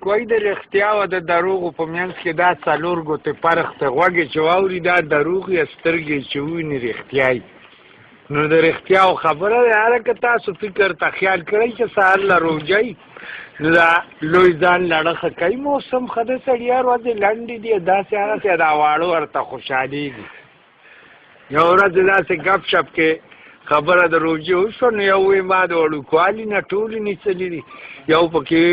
کوی د رښتیا او د دروغو په منځ کې دا څلور ګوتې فرق ته غوږې چې واوري دا دروغ یا سترګې چې وویني رښتیا نو د رښتیاو خبره ده. هلکه تاسو فکر ته خیال کړئ چې سهار له روژئ نو دا لوی ځان لړه ښه کوي. موسم ښه ده، سړیا ورځې لنډې دي، داسې هغسې دا واړه ورته خوشحالېږي. یو ورځ داسې ګپ شپ کې خبره د روژې وشوه نو یو وایي ما د وړوکوالي نه ټولې نیسلي دي، یو پکې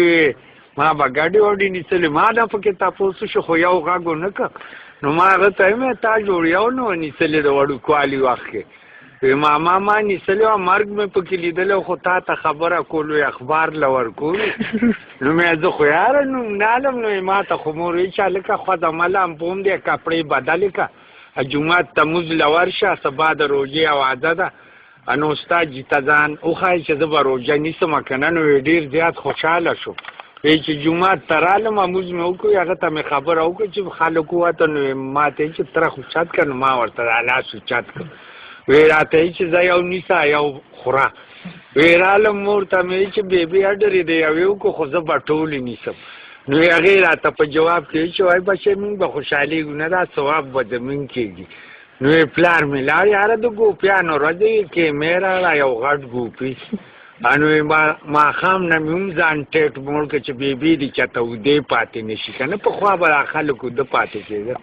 ما به ګډې وډې نیسلې، ما نه پکې تپوس شو خو یو غږ ونه کړ نو ما هغه ته وایم تا جوړ یو نه و نیسلې د وړوکوالي وخت کې. وی ماما ما نیسلې وه مرګ مې پکې لیدلی خو تا ته خبره کولو اخبار له ورکولو نو مې زه خو یاره نوم نالم نو ما ته خو مور وایي چې هلکه خوځه ملام پوم دی کپړې بدلې کړه جومات ته مونځ له ورشه سبا د روژې اوازه ده نو ستا جیته ځان وښایي چې زه به روژه نیسم که نه. نو ډېر زیات خوشحاله شو. وایي چې جومات ته رالم مونځ مې وکړو هغه ته مې خبره وکړه چې خلک ووته نو ما ته یې چې تره اوچت کړه نو ما ورته لاس اوچت کړ. وی راته یې چې زه یو نیسه یو خوره. وی رالم مور ته مې وایي چې بیبي اډرې د یوې وکړو خو زه به ټولې نیسم. نو هغې راته په جواب کې وایي چې وایي بچی مونږ به خوشحالېږو نه دا ثواب به زمونږ کېږي. نو پلار مې لاړ یاره د ګوپیانو ورځ یې کیمې راړه یو غټ ګوپي نو ماښام نه مې هم ځان ټیټ موړ کړه چې بیبي دې چاته اوده پاتې نه شي که نه پخوا به دا خلک اوده پاتې کېده.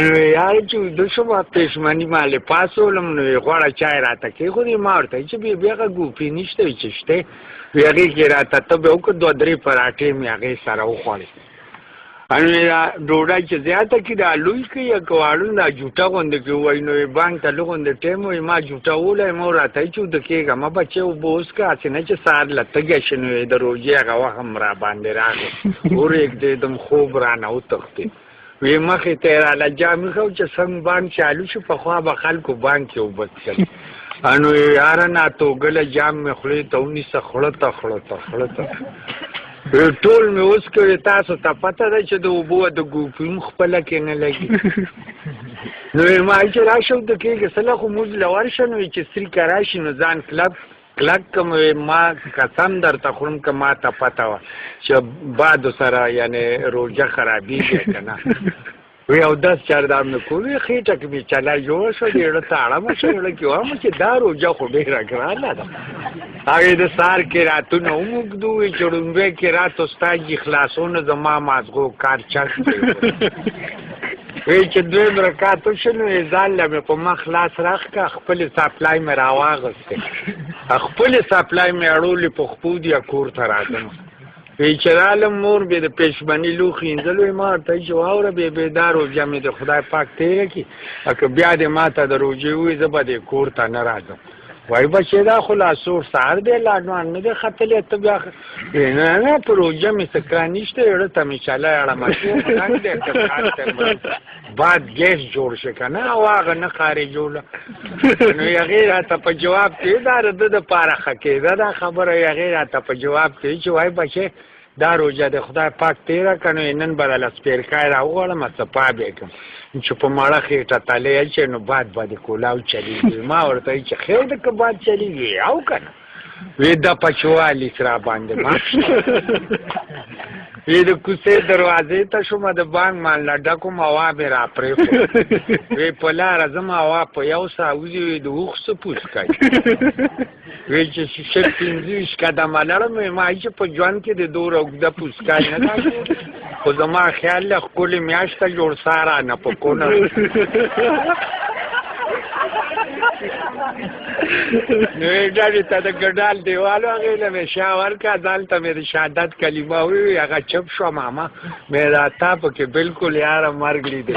نو یاره چې اوده شوم پېشمني ما لپاس ولم نو غوړه چای راته کېښودې ما ورته وایي چې بیبي هغه ګوپي نشته وي چې شته وي هغې کې راته تبې وکړه دوه درې پراټې مې هغې سره وخوړې. ډوډۍ چې زیاته کړي دا لوی کړي یا که واړه دا جوټه غوندې کړي ووایي نو بانک ته لږ غوندې ټایم وایي ما جوټه وولی ما راته وایي چې اوده کېږه ما بچې اوبه وڅښه هسې نه چې سهار له تږی شي نو د روژې هغه وخت هم را باندې راغی ورېږدېدم خوب رانه وتښتېد. وی مخې ته یې راله جامې ښه چې څنګه بانک چالو شو پخوا به خلکو بانک کې اوبه څښل نو یاره ناتوګله جام مې خولې ته ونیسه خړته ټول مې اوس کوي تاسو ته پته ده چې د اوبو د ګوپي هم خپله کې نه لګي. نو ما وایي چې راشه د کېږه سله خو مونځ له ورشه نو چې سریکه راشي نو ځان کلک کم ما قسم درته خورم که ما ته پته وه چې بادو سره یعنې روژه خرابېږي که نه. وی او 10 چردام مې کوي خېټه کې مې چلا جوړه شوه زړه ته اړمه شوه زړه کې وایم چې دا روژه خو ډېره ګرانه ده. هغې د سهار کې راتونه هم اوږده وي چې ړومبی کې رات استاد جي خلاصونه زما مازغو کار چک دی. وی چې دویم رکعت وشو نو ځان له مې په مخ لاس راښ کړه خپلې سپلای مې راواغېستې خپلې سپلای مې اړولې په خپو دي کور ته راځم. وی چې رالم مور بې د پېشمني لوښي اینځل وی ما ورته وایي چې واوره بېبې دا روژه مې د خدای پاک تېره کړي که بیا دې ما ته د روژې ووایي زه به دې کور ته نه راځم. وایي بچې دا خو لا سور سهار دی لاډوان نه دی ختلی ته بیا نه نه په روژه مې څه کار نشته زړه ته مې چلی اړمه څنګ دی باد ګیس جوړ شي که نه او هغه نه خارجوله. نو هغې راته په جواب کې دا د ده دپاره ښه کېده دا خبره. هغې راته په جواب کې چې وایي بچې دا روژه د خدای پاک تېره که نو نن به دله سپېرکای راوغواړم څپا به یې کړم چې په مړه خېټه تلی اچوي نو باد به د کولاو چلېږي. ما ورته وایي چې خیر ده که باد چلېږي او که نه. وی د پچوالي را باندې مات وی د کوڅې دروازې ته شوم د بانک مالنه ډکوم هوا مې را پرېښود. وی په لاره ځم هوا په یو ساه وځي وی د اوښ څه پوس کوي. وی چې شل 25 قدمه لړم وی ما چې په ژوند کې د دومره اوږده پوسکای نه دا خو زما خیال له ښکلې میاشته جوړ ساره نه په کونه نو ډاډې ته د ګډال دیوالو هغې له مې شا ورکړه ځان ته مې د شهادت کلمه ووي هغه چپ شوه ماما مې دا تا پکې بلکل یاره مرګ لیدې.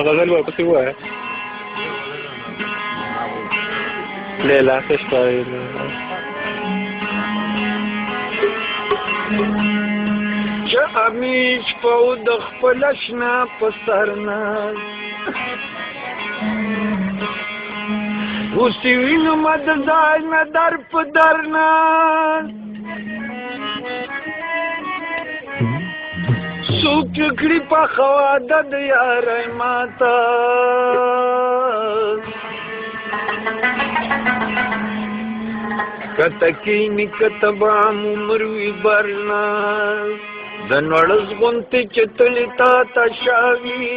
غزل به پسې ووایه لیلا ښه شپه چې امیش په د خپل اشنا په سر نه اوسې وینم د ځای نه در په در نه څوک کړي پخه واده د یارۍ ماته کته کینی کته بام عمر وی برنا د نوړز غونتی چې تلی تا تا شاوی